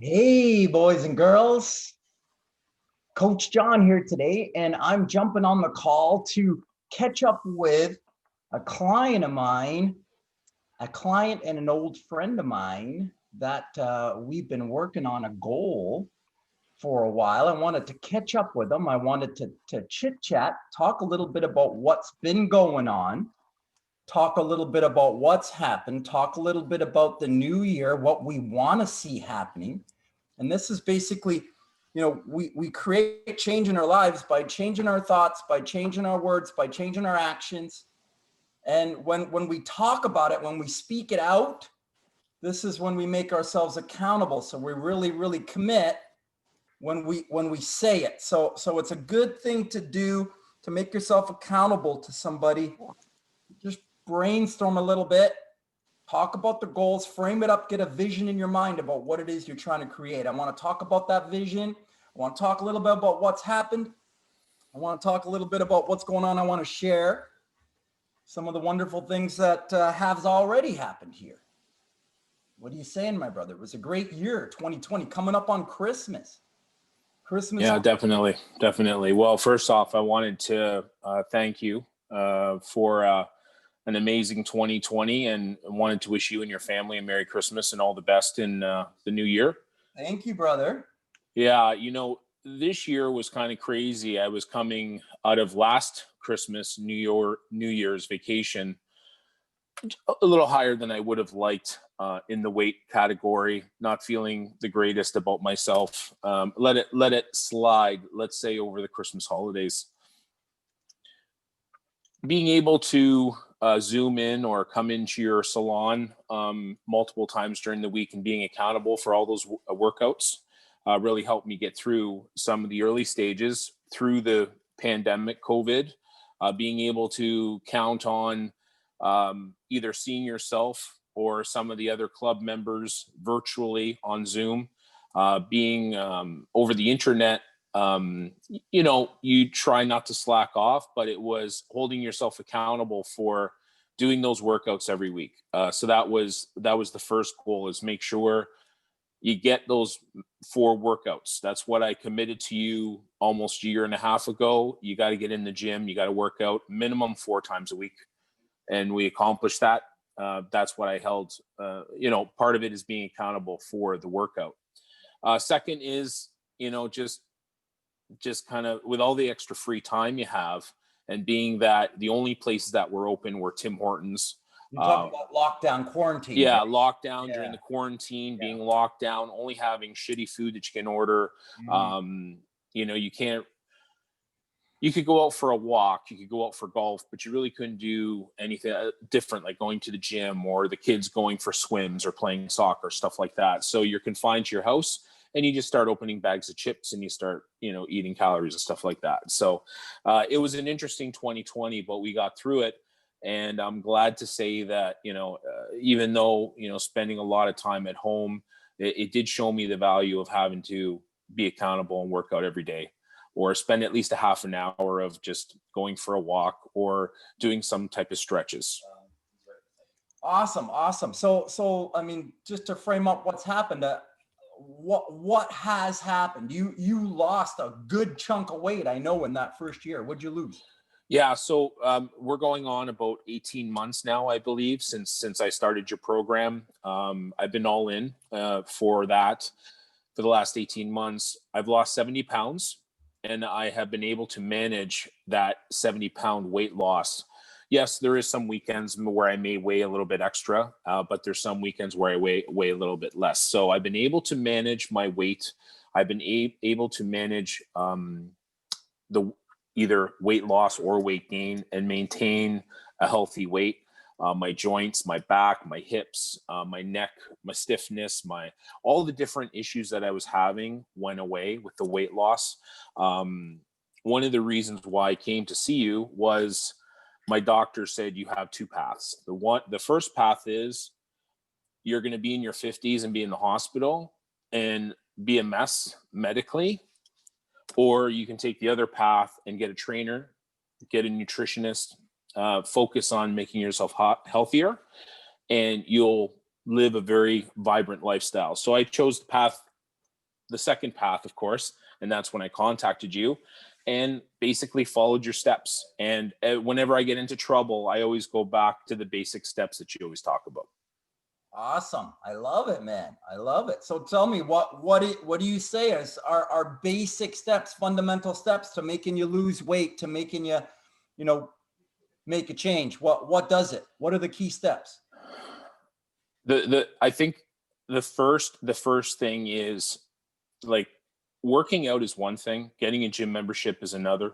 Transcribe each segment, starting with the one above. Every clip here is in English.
Hey, boys and girls. Coach John here today, and I'm jumping on the call to catch up with a client of mine, a client and an old friend of mine that we've been working on a goal for a while. I wanted to catch up with them. I wanted to chit chat, talk a little bit about what's been going on, talk a little bit about what's happened, talk a little bit about the new year, what we want to see happening. And this is basically, we create change in our lives by changing our thoughts, by changing our words, by changing our actions. And when we talk about it, when we speak it out, this is when we make ourselves accountable. So we really, really commit when we say it. So it's a good thing to do to make yourself accountable to somebody. Just brainstorm a little bit, talk about the goals, frame it up, get a vision in your mind about what it is you're trying to create. I want to talk about that vision. I want to talk a little bit about what's happened. I want to talk a little bit about what's going on. I want to share some of the wonderful things that have already happened here. What are you saying, my brother? It was a great year, 2020, coming up on Christmas. Yeah, definitely. Well, first off, I wanted to thank you for an amazing 2020, and wanted to wish you and your family a Merry Christmas and all the best in the new year. Thank you, brother. Yeah, this year was kind of crazy. I was coming out of last Christmas, New Year's vacation, a little higher than I would have liked in the weight category, not feeling the greatest about myself. Let it slide, let's say, over the Christmas holidays. Being able to Zoom in or come into your salon multiple times during the week and being accountable for all those workouts really helped me get through some of the early stages through the pandemic, COVID. Being able to count on either seeing yourself or some of the other club members virtually on Zoom, being over the internet. You try not to slack off, but it was holding yourself accountable for doing those workouts every week. So that was the first goal, is make sure you get those 4 workouts. That's what I committed to you almost a year and a half ago. You got to get in the gym. You got to work out minimum 4 times a week. And we accomplished that. That's what I held. Part of it is being accountable for the workout. Second is, just kind of with all the extra free time you have, and being that the only places that were open were Tim Hortons. You're talking about lockdown, quarantine. Yeah, right? lockdown during the quarantine, being locked down, only having shitty food that you can order. You could go out for a walk, you could go out for golf, but you really couldn't do anything different, like going to the gym or the kids going for swims or playing soccer, stuff like that. So you're confined to your house, and you just start opening bags of chips and you start, eating calories and stuff like that. So it was an interesting 2020, but we got through it. And I'm glad to say that, even though, spending a lot of time at home, it did show me the value of having to be accountable and work out every day, or spend at least a half an hour of just going for a walk or doing some type of stretches. Awesome. So I mean, just to frame up what's happened, what has happened? You lost a good chunk of weight, I know, in that first year. What'd you lose? Yeah, so we're going on about 18 months now, I believe, since I started your program. I've been all in for that for the last 18 months. I've lost 70 pounds, and I have been able to manage that 70-pound weight loss. Yes, there is some weekends where I may weigh a little bit extra, but there's some weekends where I weigh a little bit less. So I've been able to manage my weight. I've been able to manage the either weight loss or weight gain and maintain a healthy weight. My joints, my back, my hips, my neck, my stiffness, all the different issues that I was having went away with the weight loss. One of the reasons why I came to see you was my doctor said you have 2 paths. The first path is you're going to be in your 50s and be in the hospital and be a mess medically, or you can take the other path and get a trainer, get a nutritionist, focus on making yourself healthier, and you'll live a very vibrant lifestyle. So I chose the path the second path, of course, and that's when I contacted you and basically followed your steps. And whenever I get into trouble, I always go back to the basic steps that you always talk about. Awesome. I love it, man. I love it. So tell me, what do you say is our basic steps, fundamental steps to making you lose weight, to making you, make a change? What does it? What are the key steps? I think the first thing is, like, working out is one thing, getting a gym membership is another,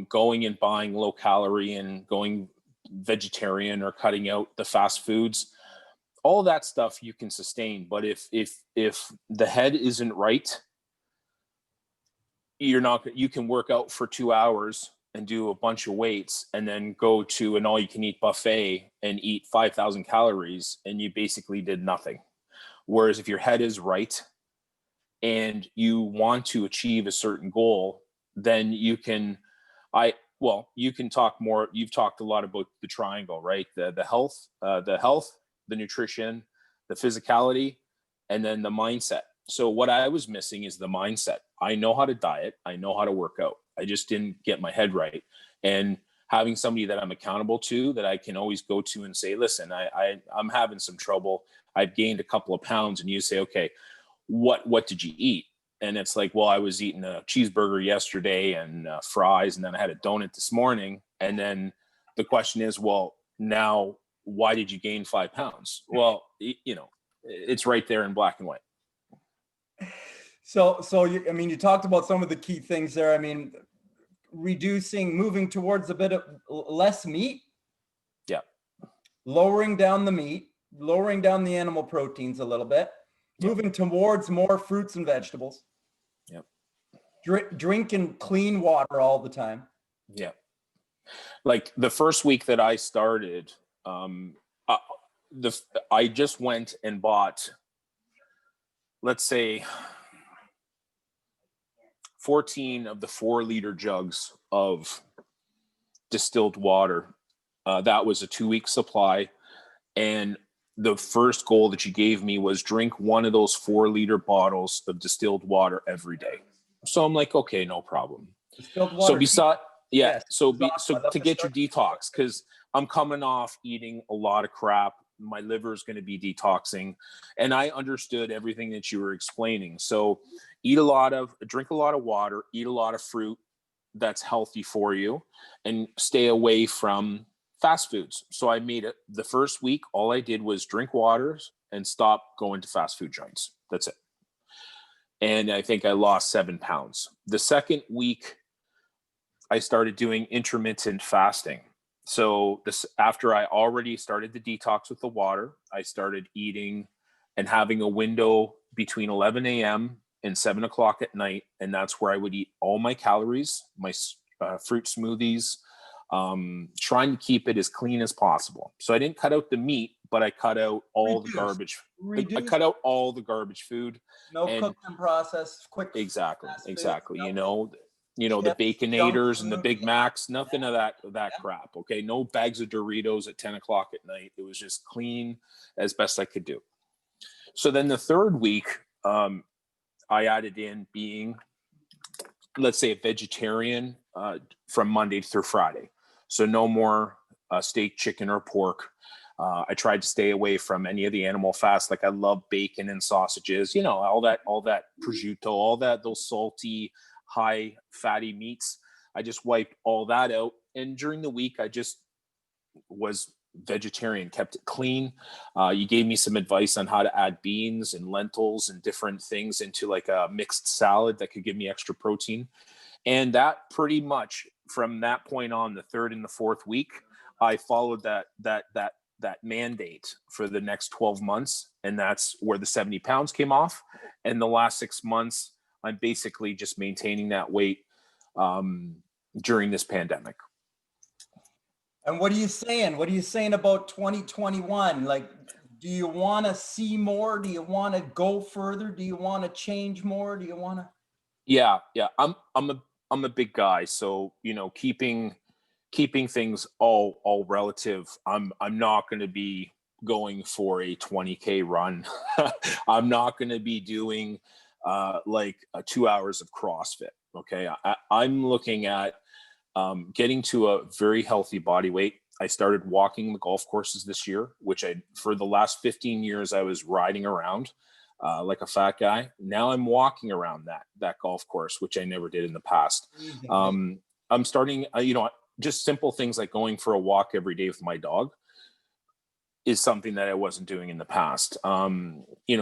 going and buying low calorie and going vegetarian or cutting out the fast foods, all that stuff you can sustain. But if the head isn't right, you can work out for 2 hours and do a bunch of weights and then go to an all you can eat buffet and eat 5,000 calories, and you basically did nothing. Whereas if your head is right and you want to achieve a certain goal, then you can talk more. You've talked a lot about the triangle, right? The health, the nutrition, the physicality, and then the mindset. So what I was missing is the mindset. I know how to diet. I know how to work out. I just didn't get my head right. And having somebody that I'm accountable to, that I can always go to and say, listen, I'm having some trouble. I've gained a couple of pounds. And you say, okay, what did you eat? And it's like, well, I was eating a cheeseburger yesterday and fries, and then I had a donut this morning. And then the question is, well, now why did you gain 5 pounds? Well, it's right there in black and white. So you talked about some of the key things there. I mean, moving towards a bit of less meat. Yeah. Lowering down the meat, lowering down the animal proteins a little bit, moving towards more fruits and vegetables. Yep. Drinking clean water all the time. Yeah. Like the first week that I started, I just went and bought, let's say, 14 of the 4-liter jugs of distilled water. That was a 2-week supply. And the first goal that you gave me was drink one of those 4-liter bottles of distilled water every day. So I'm like, okay, no problem. Distilled water. So to get your detox, because I'm coming off eating a lot of crap. My liver is going to be detoxing, and I understood everything that you were explaining. So drink a lot of water, eat a lot of fruit that's healthy for you, and stay away from fast foods. So I made it the first week. All I did was drink waters and stop going to fast food joints. That's it. And I think I lost 7 pounds. The second week, I started doing intermittent fasting. So after I already started the detox with the water, I started eating and having a window between 11 a.m. and 7 o'clock at night. And that's where I would eat all my calories, my fruit smoothies, trying to keep it as clean as possible. So I didn't cut out the meat, but I cut out all the garbage. I cut out all the garbage food. No cooked and processed, quick. Exactly. No. The Baconators and the Big Macs, nothing of that crap. Okay. No bags of Doritos at 10 o'clock at night. It was just clean as best I could do. So then the third week, I added in being, let's say, a vegetarian from Monday through Friday. So no more steak, chicken, or pork. I tried to stay away from any of the animal fats. Like I love bacon and sausages, all that prosciutto, all that, those salty, high fatty meats. I just wiped all that out. And during the week, I just was vegetarian, kept it clean. You gave me some advice on how to add beans and lentils and different things into like a mixed salad that could give me extra protein. And that pretty much from that point on, the third and the fourth week, I followed that mandate for the next 12 months. And that's where the 70 pounds came off. And the last 6 months, I'm basically just maintaining that weight during this pandemic. And what are you saying? What are you saying about 2021? Like, do you want to see more? Do you want to go further? Do you want to change more? Do you want to? Yeah. I'm a big guy. So, keeping things all relative. I'm not going to be going for a 20K run. I'm not going to be doing like 2 hours of CrossFit. Okay. I'm looking at getting to a very healthy body weight. I started walking the golf courses this year, which for the last 15 years, I was riding around like a fat guy. Now I'm walking around that golf course, which I never did in the past. I'm starting, just simple things like going for a walk every day with my dog is something that I wasn't doing in the past.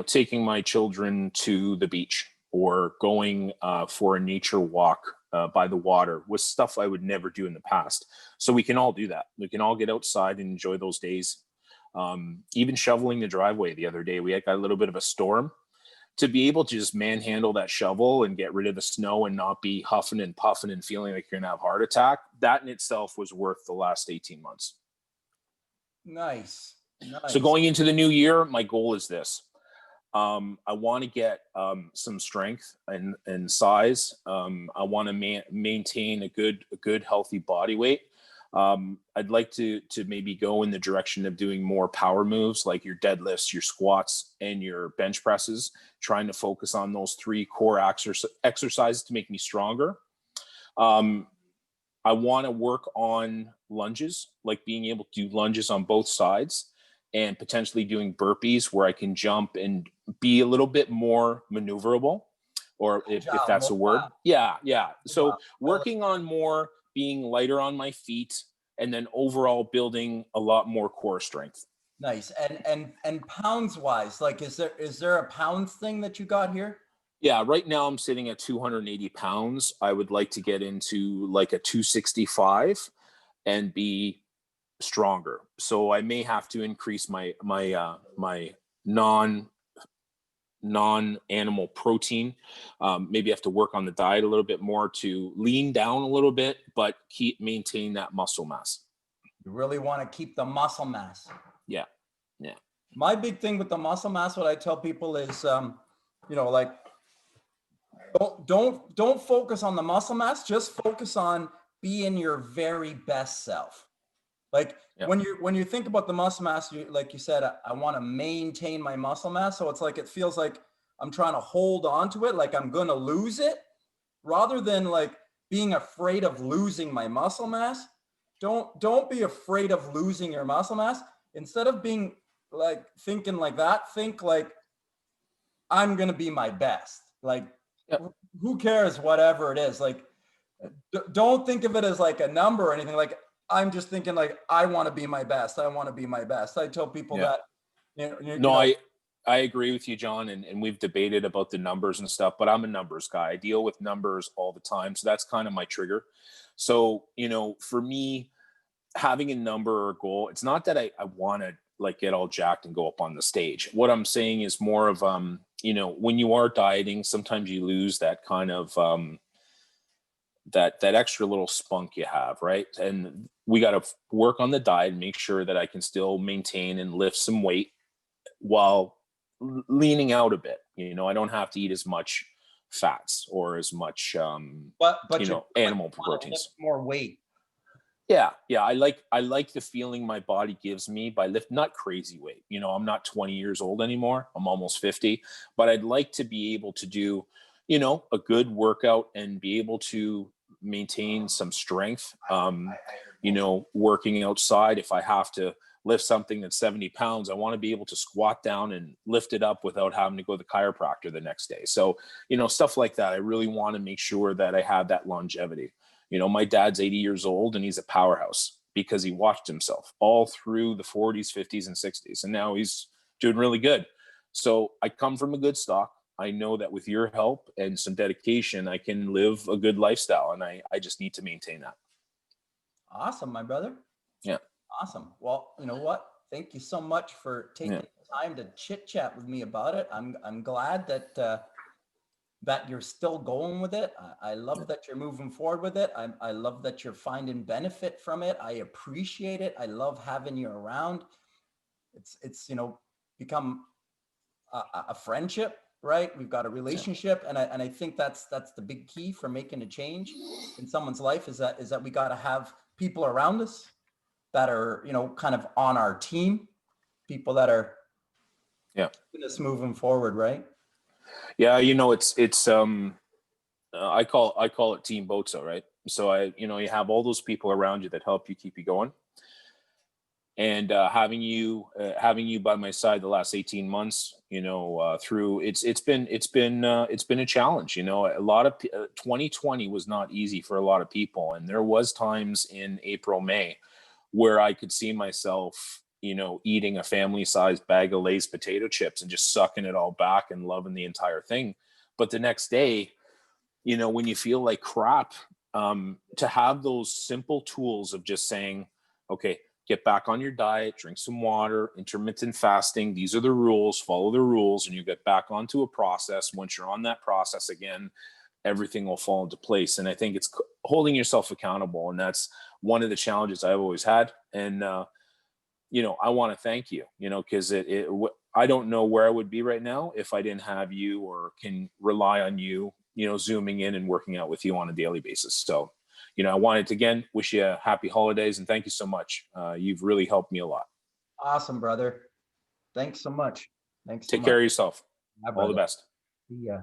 Taking my children to the beach or going for a nature walk by the water was stuff I would never do in the past. So we can all do that. We can all get outside and enjoy those days. Even shoveling the driveway the other day, we had got a little bit of a storm. To be able to just manhandle that shovel and get rid of the snow and not be huffing and puffing and feeling like you're gonna have a heart attack, that in itself was worth the last 18 months. Nice. So going into the new year, my goal is this. I want to get some strength and size. I want to maintain a good healthy body weight. I'd like to maybe go in the direction of doing more power moves like your deadlifts, your squats, and your bench presses, trying to focus on those 3 core exercises to make me stronger. I want to work on lunges, like being able to do lunges on both sides and potentially doing burpees where I can jump and be a little bit more maneuverable, or if that's a word. Yeah. So working on more being lighter on my feet and then overall building a lot more core strength. Nice. And pounds wise, like, is there a pounds thing that you got here? Yeah, right now I'm sitting at 280 pounds. I would like to get into like a 265 and be stronger. So I may have to increase my non-animal protein. Maybe have to work on the diet a little bit more to lean down a little bit, but maintain that muscle mass. You really want to keep the muscle mass. Yeah. My big thing with the muscle mass, what I tell people is, like, don't focus on the muscle mass. Just focus on being your very best self. Like when you think about the muscle mass, like you said, I want to maintain my muscle mass. So it's like, it feels like I'm trying to hold on to it, like I'm going to lose it, rather than like being afraid of losing my muscle mass. Don't be afraid of losing your muscle mass. Instead of being like thinking like that, think like, I'm going to be my best. Like, who cares, whatever it is. Like, don't think of it as like a number or anything. Like, I'm just thinking like, I want to be my best. I want to be my best. I tell people that, I agree with you, John. And we've debated about the numbers and stuff, but I'm a numbers guy. I deal with numbers all the time. So that's kind of my trigger. So, for me, having a number or goal, it's not that I want to like get all jacked and go up on the stage. What I'm saying is more of, when you are dieting, sometimes you lose that kind of, that extra little spunk you have, right? And we got to work on the diet and make sure that I can still maintain and lift some weight while leaning out a bit. I don't have to eat as much fats or as much, but animal proteins. More weight. Yeah. I like the feeling my body gives me by not crazy weight. I'm not 20 years old anymore. I'm almost 50, but I'd like to be able to do, a good workout and be able to maintain some strength. Working outside, if I have to lift something that's 70 pounds, I want to be able to squat down and lift it up without having to go to the chiropractor the next day. So, stuff like that. I really want to make sure that I have that longevity. My dad's 80 years old and he's a powerhouse because he watched himself all through the 40s, 50s, and 60s. And now he's doing really good. So I come from a good stock. I know that with your help and some dedication, I can live a good lifestyle. And I just need to maintain that. Awesome, my brother. Yeah. Awesome. Well, you know what? Thank you so much for taking the time to chit chat with me about it. I'm glad that you're still going with it. I love that you're moving forward with it. I love that you're finding benefit from it. I appreciate it. I love having you around. It's become a friendship, right? We've got a relationship, and I think that's the big key for making a change in someone's life is that we got to have people around us that are kind of on our team, people that are keeping us moving forward, right? Yeah, I call it team boatso, right? So you have all those people around you that help you keep you going, and having you by my side the last 18 months, through it's been a challenge. A lot of 2020 was not easy for a lot of people, and there was times in April, May where I could see myself, eating a family sized bag of Lay's potato chips and just sucking it all back and loving the entire thing. But the next day, when you feel like crap, to have those simple tools of just saying, okay, get back on your diet, drink some water, intermittent fasting. These are the rules, follow the rules, and you get back onto a process. Once you're on that process again, everything will fall into place. And I think it's holding yourself accountable. And that's one of the challenges I've always had. And, I want to thank you, because I don't know where I would be right now if I didn't have you or can rely on you, zooming in and working out with you on a daily basis. So, I wanted to again wish you a happy holidays and thank you so much. You've really helped me a lot. Awesome, brother. Thanks so much. Thanks so Take care much. of yourself. Yeah, All the brother. best. See ya.